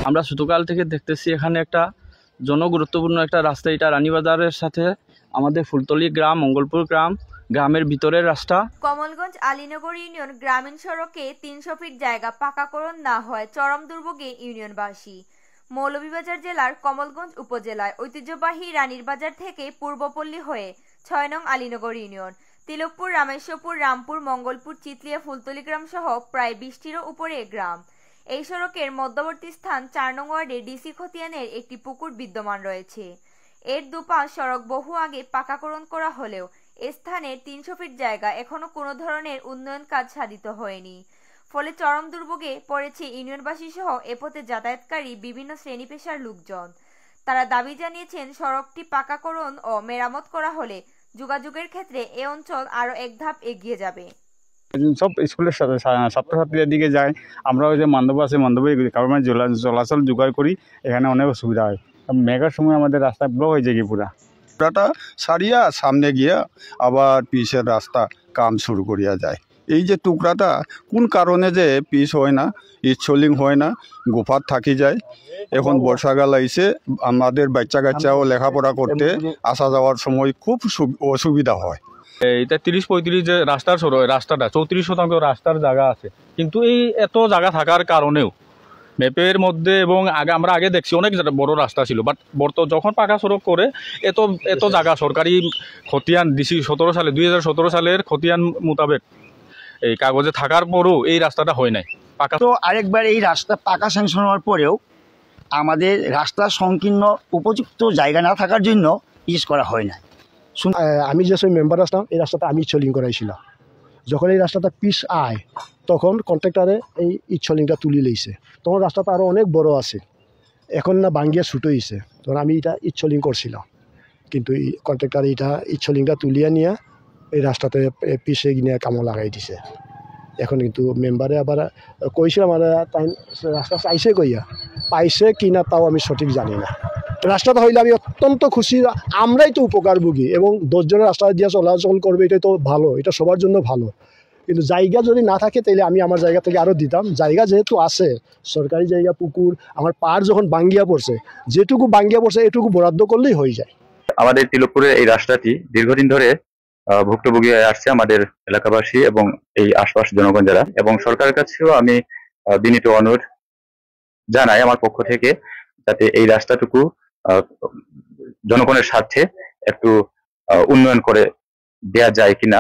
আমরা ছোটকাল থেকে দেখতেছি এখানে একটা জনগুরুত্বপূর্ণ একটা রাস্তা, এটা রানীবাজারের সাথে আমাদের ফুলতলি গ্রাম, মঙ্গলপুর গ্রামের ভিতরের রাস্তা। কমলগঞ্জ আলীনগর ইউনিয়ন গ্রামীণ সড়কে ৩০০ ফিট জায়গা পাকাকরণ না হয় চরম দুর্ভোগে ইউনিয়নবাসী। মৌলভীবাজার জেলার কমলগঞ্জ উপজেলায় ঐতিহ্যবাহী রানীর বাজার থেকে পূর্বপল্লী হয়ে ৬ নং আলীনগর ইউনিয়ন, তিলকপুর, রামেশ্বরপুর, রামপুর, মঙ্গলপুর, চিতলিয়া, ফুলতলি গ্রাম সহ প্রায় ২০টিরও উপরে গ্রাম। এই সড়কের মধ্যবর্তী স্থান ৪ নং ওয়ার্ডে ডিসি খতিয়ানের একটি পুকুর বিদ্যমান রয়েছে। এর দুপাশ সড়ক বহু আগে পাকাকরণ করা হলেও স্থানের ৩০০ ফিট জায়গা এখনো কোনো ধরনের উন্নয়ন কাজ সাধিত হয়নি। ফলে চরম দুর্ভোগে পড়েছে ইউনিয়নবাসী সহ এ পথে যাতায়াতকারী বিভিন্ন শ্রেণী পেশার লোকজন। তারা দাবি জানিয়েছেন, সড়কটি পাকাকরণ ও মেরামত করা হলে যোগাযোগের ক্ষেত্রে এ অঞ্চল আরো এক ধাপ এগিয়ে যাবে। সব স্কুলের ছাত্রছাত্রীদের দিকে যায়, আমরা ওই যে মান্ডব আছে, মান্ডবে কারণ চলাচল জোগাড় করি, এখানে অনেক অসুবিধা হয়। মেঘার সময় আমাদের রাস্তা ব্লক হয়ে যায় পুরাটা সারিয়া সামনে গিয়া আবার পিসের রাস্তা কাম শুরু করিয়া যায়। এই যে টুকরাটা কোন কারণে যে পিস হয় না, ইচ্ছলিং হয় না, গোফাত থাকি যায়। এখন বর্ষাকাল আইছে, আমাদের বাচ্চা কাচ্চাও লেখাপড়া করতে আসা যাওয়ার সময় খুব অসুবিধা হয়। এটা ৩০-৩৫ যে রাস্তাটা ৩৪% রাস্তার জায়গা আছে, কিন্তু এই এত জায়গা থাকার কারণেও ম্যাপের মধ্যে এবং আমরা আগে দেখছি অনেক বড় রাস্তা ছিল, বাট যখন পাকা সড়ক করে এত জায়গা সরকারি খতিয়ান ডিসি 2017 সালের খতিয়ান মোতাবেক এই কাগজে থাকার পরও এই রাস্তাটা হয় নাই পাকা। তো আরেকবার এই রাস্তা পাকা স্যাংশন হওয়ার পরেও আমাদের রাস্তা সংকীর্ণ উপযুক্ত জায়গা না থাকার জন্য পিস করা হয় না। আমি যে মেম্বার আসলাম, এই রাস্তাটা আমি ইচ্ছলিং করাইছিলাম। যখন এই রাস্তাটা পিস আয় তখন কন্ট্রাক্টারে এই ইচ্ছলিংটা তুলি লইছে, তখন রাস্তাটা আরও অনেক বড় আছে, এখন না ভাঙ্গিয়া ছুটো হয়েছে। তখন আমি এটা ইচ্ছলিং করছিলাম, কিন্তু এই কন্ট্রাক্টারে এটা ইচ্ছলিংটা তুলিয়া নিয়ে এই রাস্তাতে পিসে গিয়ে কামো লাগাই দিছে। এখন কিন্তু মেম্বারে আবার কইছিলাম, আর তাই রাস্তা চাইছে কইয়া পাইছে কি না তাও আমি সঠিক জানি না। রাস্তাটা হইলে আমি অত্যন্ত খুশি, আমরাই তো উপকারভোগী এবং 10 জনের রাস্তা দিয়ে চলাচল করবে, এটাই তো ভালো, এটা সবার জন্য ভালো। কিন্তু জায়গা যদি না থাকে তাহলে আমি আমার জায়গা থেকে আরও দিতাম। জায়গা যেহেতু আছে, সরকারি জায়গা, পুকুর, আমার পাড় যখন বাঙ্গিয়া পড়ছে, যেটুকু বাঙ্গিয়া পড়ছে এটুকু বরাদ্দ করলেই হয়ে যায়। আমাদের তিলকপুরের এই রাস্তাটি দীর্ঘদিন ধরে ভুক্তভোগী হয়ে আসছে আমাদের এলাকাবাসী এবং এই আশপাশ জনগণ যারা, এবং সরকারের কাছেও আমি বিনীত অনুরোধ জানাই আমার পক্ষ থেকে, যাতে এই রাস্তাটুকু জনগণের স্বার্থে একটু উন্নয়ন করে দেয়া যায় কিনা।